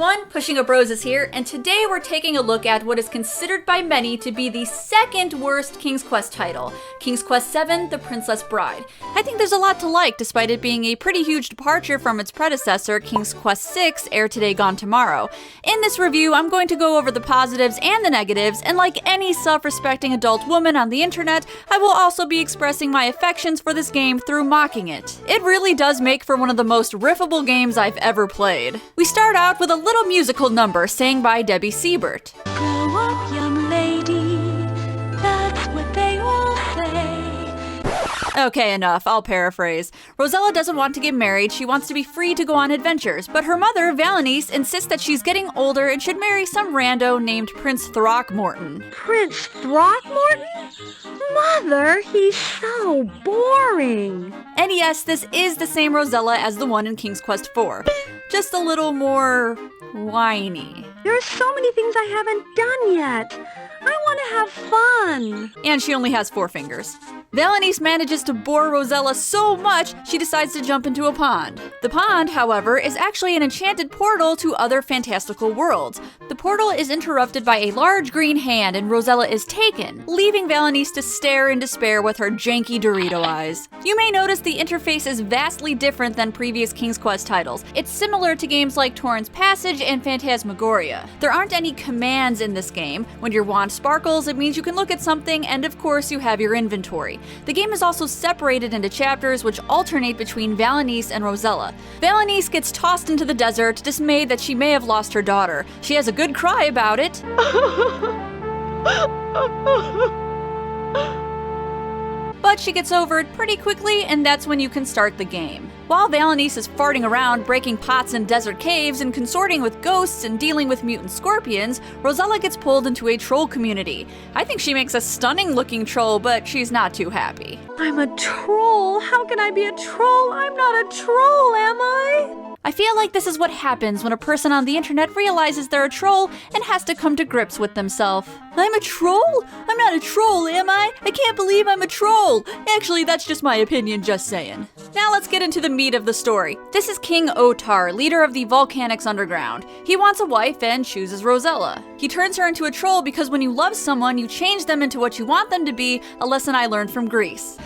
everyone, PushingUpRoses here, and today we're taking a look at what is considered by many to be the second worst King's Quest title, King's Quest VII, The Princeless Bride. I think there's a lot to like, despite it being a pretty huge departure from its predecessor, King's Quest VI, Air Today Gone Tomorrow. In this review, I'm going to go over the positives and the negatives, and like any self-respecting adult woman on the internet, I will also be expressing my affections for this game through mocking it. It really does make for one of the most riffable games I've ever played. We start out with a little musical number sang by Debbie Siebert. Grow up, young lady, that's what they all say. Okay, enough, I'll paraphrase. Rosella doesn't want to get married, she wants to be free to go on adventures, but her mother, Valanise, insists that she's getting older and should marry some rando named Prince Throckmorton. Prince Throckmorton? Mother, he's so boring. And yes, this is the same Rosella as the one in King's Quest IV. Just a little more whiny. There are so many things I haven't done yet. I want to have fun. And she only has 4 fingers. Valanise manages to bore Rosella so much, she decides to jump into a pond. The pond, however, is actually an enchanted portal to other fantastical worlds. The portal is interrupted by a large green hand and Rosella is taken, leaving Valanise to stare in despair with her janky Dorito eyes. You may notice the interface is vastly different than previous King's Quest titles. It's similar to games like Torrent's Passage and Phantasmagoria. There aren't any commands in this game. When your wand sparkles, it means you can look at something, and of course you have your inventory. The game is also separated into chapters which alternate between Valanise and Rosella. Valanise gets tossed into the desert, dismayed that she may have lost her daughter. She has a good cry about it. But she gets over it pretty quickly, and that's when you can start the game. While Valanise is farting around, breaking pots in desert caves, and consorting with ghosts and dealing with mutant scorpions, Rosella gets pulled into a troll community. I think she makes a stunning-looking troll, but she's not too happy. I'm a troll. How can I be a troll? I'm not a troll, am I? I feel like this is what happens when a person on the internet realizes they're a troll and has to come to grips with themselves. I'm a troll? I'm not a troll, am I? I can't believe I'm a troll. Actually, that's just my opinion, just saying. Now let's get into the meat of the story. This is King Otar, leader of the Volcanics Underground. He wants a wife and chooses Rosella. He turns her into a troll because when you love someone, you change them into what you want them to be, a lesson I learned from Greece.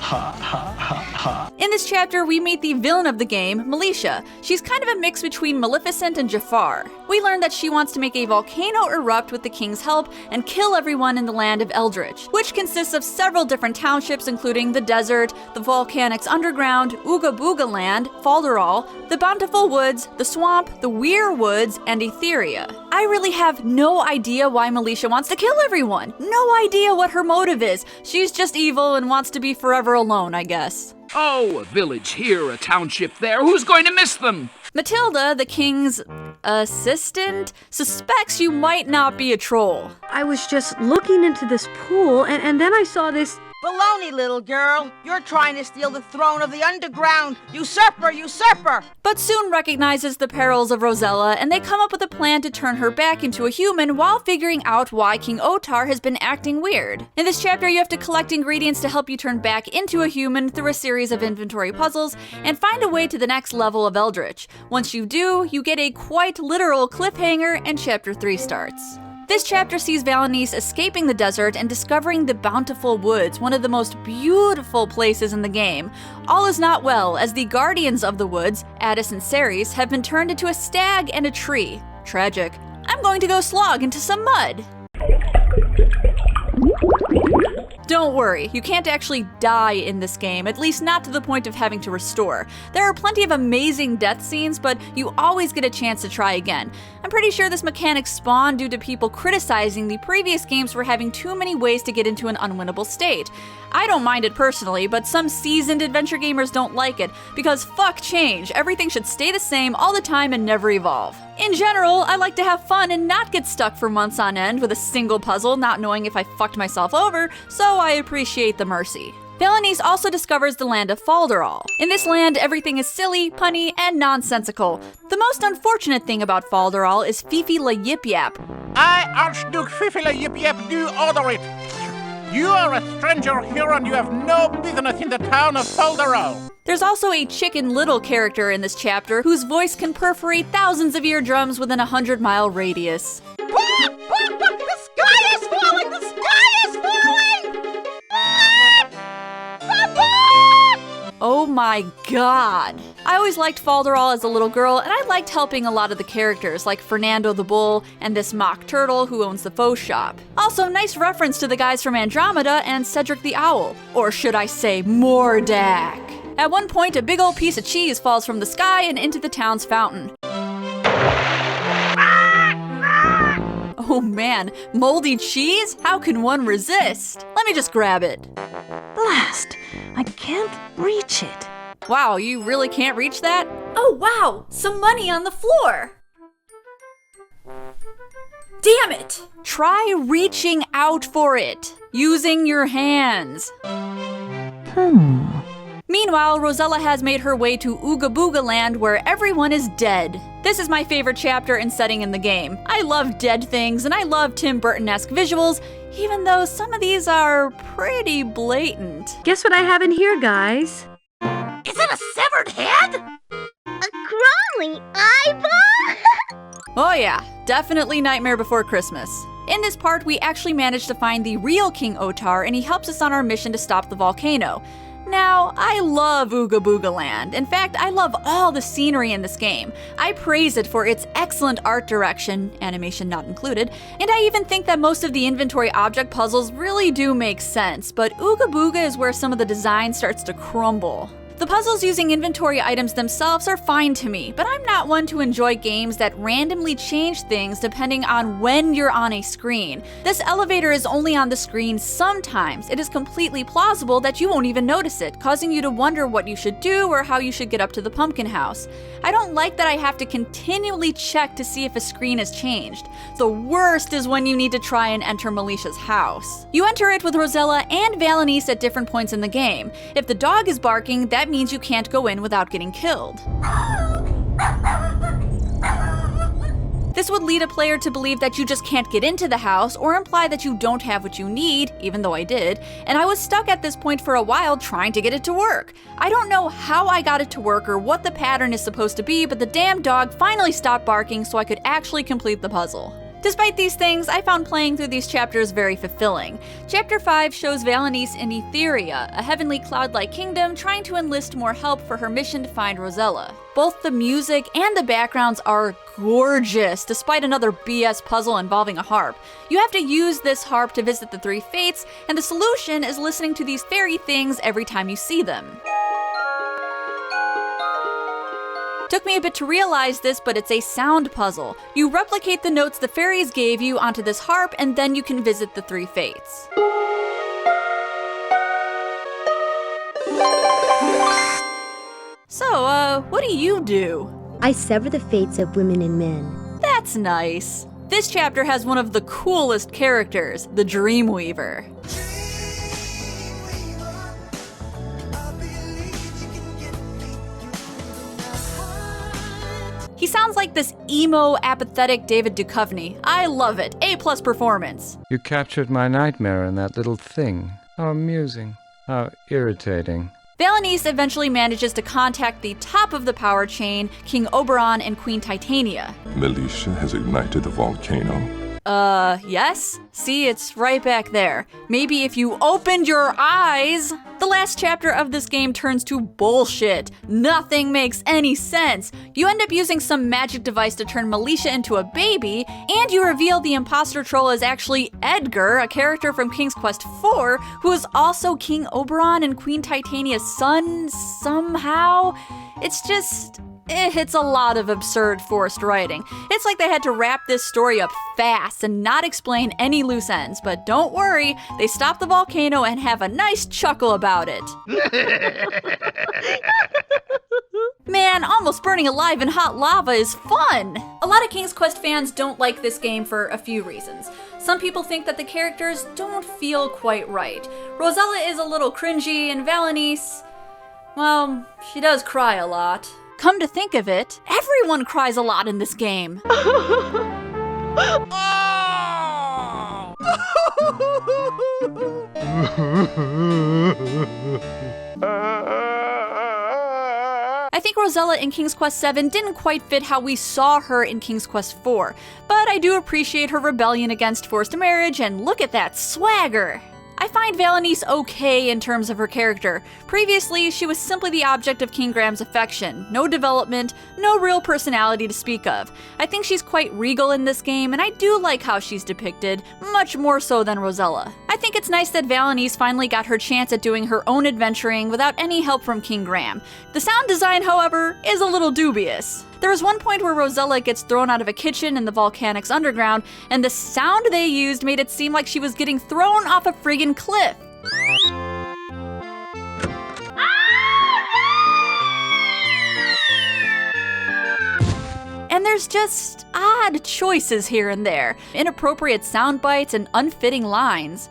In this chapter, we meet the villain of the game, Militia. She's kind of a mix between Maleficent and Jafar. We learn that she wants to make a volcano erupt with the king's help and kill everyone in the land of Eldritch, which consists of several different townships including the desert, the Volcanics Underground, Ugaboo Land, Falderal, the Bountiful Woods, the Swamp, the Weir Woods, and Ethereia. I really have no idea why Militia wants to kill everyone. No idea what her motive is. She's just evil and wants to be forever alone, I guess. Oh, a village here, a township there. Who's going to miss them? Matilda, the king's assistant, suspects you might not be a troll. I was just looking into this pool, and then I saw this. Baloney, little girl. You're trying to steal the throne of the underground. Usurper, usurper! But soon recognizes the perils of Rosella, and they come up with a plan to turn her back into a human while figuring out why King Otar has been acting weird. In this chapter, you have to collect ingredients to help you turn back into a human through a series of inventory puzzles and find a way to the next level of Eldritch. Once you do, you get a quite literal cliffhanger, and Chapter 3 starts. This chapter sees Valanise escaping the desert and discovering the Bountiful Woods, one of the most beautiful places in the game. All is not well, as the guardians of the woods, Addis and Ceres, have been turned into a stag and a tree. Tragic. I'm going to go slog into some mud. Don't worry, you can't actually die in this game, at least not to the point of having to restore. There are plenty of amazing death scenes, but you always get a chance to try again. I'm pretty sure this mechanic spawned due to people criticizing the previous games for having too many ways to get into an unwinnable state. I don't mind it personally, but some seasoned adventure gamers don't like it, because fuck change, everything should stay the same all the time and never evolve. In general, I like to have fun and not get stuck for months on end with a single puzzle, not knowing if I fucked myself over, so I appreciate the mercy. Valanise also discovers the land of Falderal. In this land, everything is silly, punny, and nonsensical. The most unfortunate thing about Falderal is Fifi la Yip Yap. I, Archduke Fifi la Yip Yap, do order it. You are a stranger here and you have no business in the town of Falderal. There's also a Chicken Little character in this chapter whose voice can perforate thousands of eardrums within a 100-mile radius. The sky is falling! The sky is falling! Oh my god. I always liked Falderall as a little girl, and I liked helping a lot of the characters, like Fernando the Bull and this mock turtle who owns the faux shop. Also, nice reference to the guys from Andromeda and Cedric the Owl. Or should I say, Mordak. At one point, a big old piece of cheese falls from the sky and into the town's fountain. Oh man, moldy cheese? How can one resist? Let me just grab it. Blast! I can't reach it. Wow, you really can't reach that? Oh wow, some money on the floor! Damn it! Try reaching out for it, using your hands. Meanwhile, Rosella has made her way to Ugaboo Land where everyone is dead. This is my favorite chapter and setting in the game. I love dead things and I love Tim Burton-esque visuals, even though some of these are pretty blatant. Guess what I have in here, guys? Is it a severed head? A crawling eyeball? Oh yeah, definitely Nightmare Before Christmas. In this part, we actually managed to find the real King Otar, and he helps us on our mission to stop the volcano. Now, I love Ugaboo Land. In fact, I love all the scenery in this game. I praise it for its excellent art direction, animation not included, and I even think that most of the inventory object puzzles really do make sense, but Ugabooga is where some of the design starts to crumble. The puzzles using inventory items themselves are fine to me, but I'm not one to enjoy games that randomly change things depending on when you're on a screen. This elevator is only on the screen sometimes. It is completely plausible that you won't even notice it, causing you to wonder what you should do or how you should get up to the pumpkin house. I don't like that I have to continually check to see if a screen has changed. The worst is when you need to try and enter Melicia's house. You enter it with Rosella and Valanise at different points in the game. If the dog is barking, that means you can't go in without getting killed. This would lead a player to believe that you just can't get into the house or imply that you don't have what you need, even though I did, and I was stuck at this point for a while trying to get it to work. I don't know how I got it to work or what the pattern is supposed to be, but the damn dog finally stopped barking so I could actually complete the puzzle. Despite these things, I found playing through these chapters very fulfilling. Chapter 5 shows Valanise in Ethereia, a heavenly cloud-like kingdom, trying to enlist more help for her mission to find Rosella. Both the music and the backgrounds are gorgeous, despite another BS puzzle involving a harp. You have to use this harp to visit the three fates, and the solution is listening to these fairy things every time you see them. Took me a bit to realize this, but it's a sound puzzle. You replicate the notes the fairies gave you onto this harp, and then you can visit the three fates. So, what do you do? I sever the fates of women and men. That's nice. This chapter has one of the coolest characters, the Dreamweaver. He sounds like this emo, apathetic David Duchovny. I love it. A+ performance. You captured my nightmare in that little thing. How amusing. How irritating. Valanise eventually manages to contact the top of the power chain, King Oberon and Queen Titania. Melicia has ignited the volcano. Yes? See, it's right back there. Maybe if you opened your eyes. The last chapter of this game turns to bullshit. Nothing makes any sense. You end up using some magic device to turn Melicia into a baby, and you reveal the imposter troll is actually Edgar, a character from King's Quest IV, who is also King Oberon and Queen Titania's son somehow. It's a lot of absurd forced writing. It's like they had to wrap this story up fast and not explain any loose ends, but don't worry, they stop the volcano and have a nice chuckle about it. Man, almost burning alive in hot lava is fun! A lot of King's Quest fans don't like this game for a few reasons. Some people think that the characters don't feel quite right. Rosella is a little cringy, and Valanise, well, she does cry a lot. Come to think of it, everyone cries a lot in this game. think Rosella in King's Quest VII didn't quite fit how we saw her in King's Quest IV, but I do appreciate her rebellion against forced marriage, and look at that swagger! I find Valanise okay in terms of her character. Previously, she was simply the object of King Graham's affection. No development, no real personality to speak of. I think she's quite regal in this game, and I do like how she's depicted, much more so than Rosella. I think it's nice that Valanise finally got her chance at doing her own adventuring without any help from King Graham. The sound design, however, is a little dubious. There was one point where Rosella gets thrown out of a kitchen in the volcanics underground, and the sound they used made it seem like she was getting thrown off a friggin' cliff. And there's just odd choices here and there, inappropriate sound bites and unfitting lines.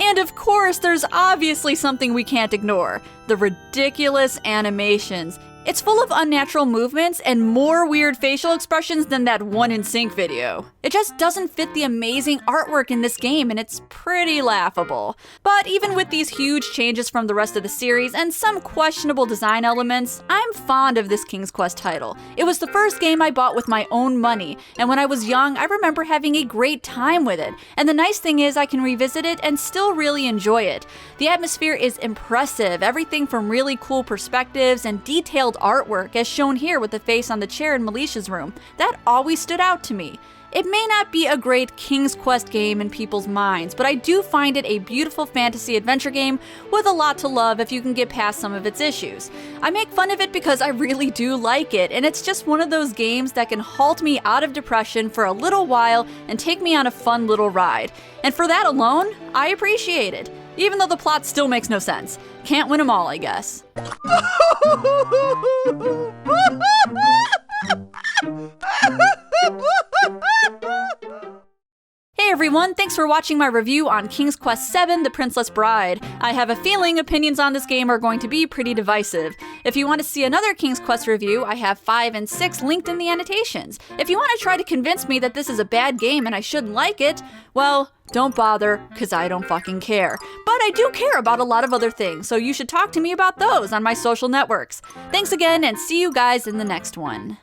And of course, there's obviously something we can't ignore: the ridiculous animations. It's full of unnatural movements and more weird facial expressions than that one NSYNC video. It just doesn't fit the amazing artwork in this game, and it's pretty laughable. But even with these huge changes from the rest of the series and some questionable design elements, I'm fond of this King's Quest title. It was the first game I bought with my own money, and when I was young, I remember having a great time with it. And the nice thing is I can revisit it and still really enjoy it. The atmosphere is impressive, everything from really cool perspectives and detailed artwork, as shown here with the face on the chair in Melicia's room. That always stood out to me. It may not be a great King's Quest game in people's minds, but I do find it a beautiful fantasy adventure game with a lot to love if you can get past some of its issues. I make fun of it because I really do like it, and it's just one of those games that can halt me out of depression for a little while and take me on a fun little ride. And for that alone, I appreciate it. Even though the plot still makes no sense. Can't win them all, I guess. Hey everyone, thanks for watching my review on King's Quest VII: The Princeless Bride. I have a feeling opinions on this game are going to be pretty divisive. If you want to see another King's Quest review, I have 5 and 6 linked in the annotations. If you want to try to convince me that this is a bad game and I shouldn't like it, well, don't bother, cause I don't fucking care. But I do care about a lot of other things, so you should talk to me about those on my social networks. Thanks again, and see you guys in the next one.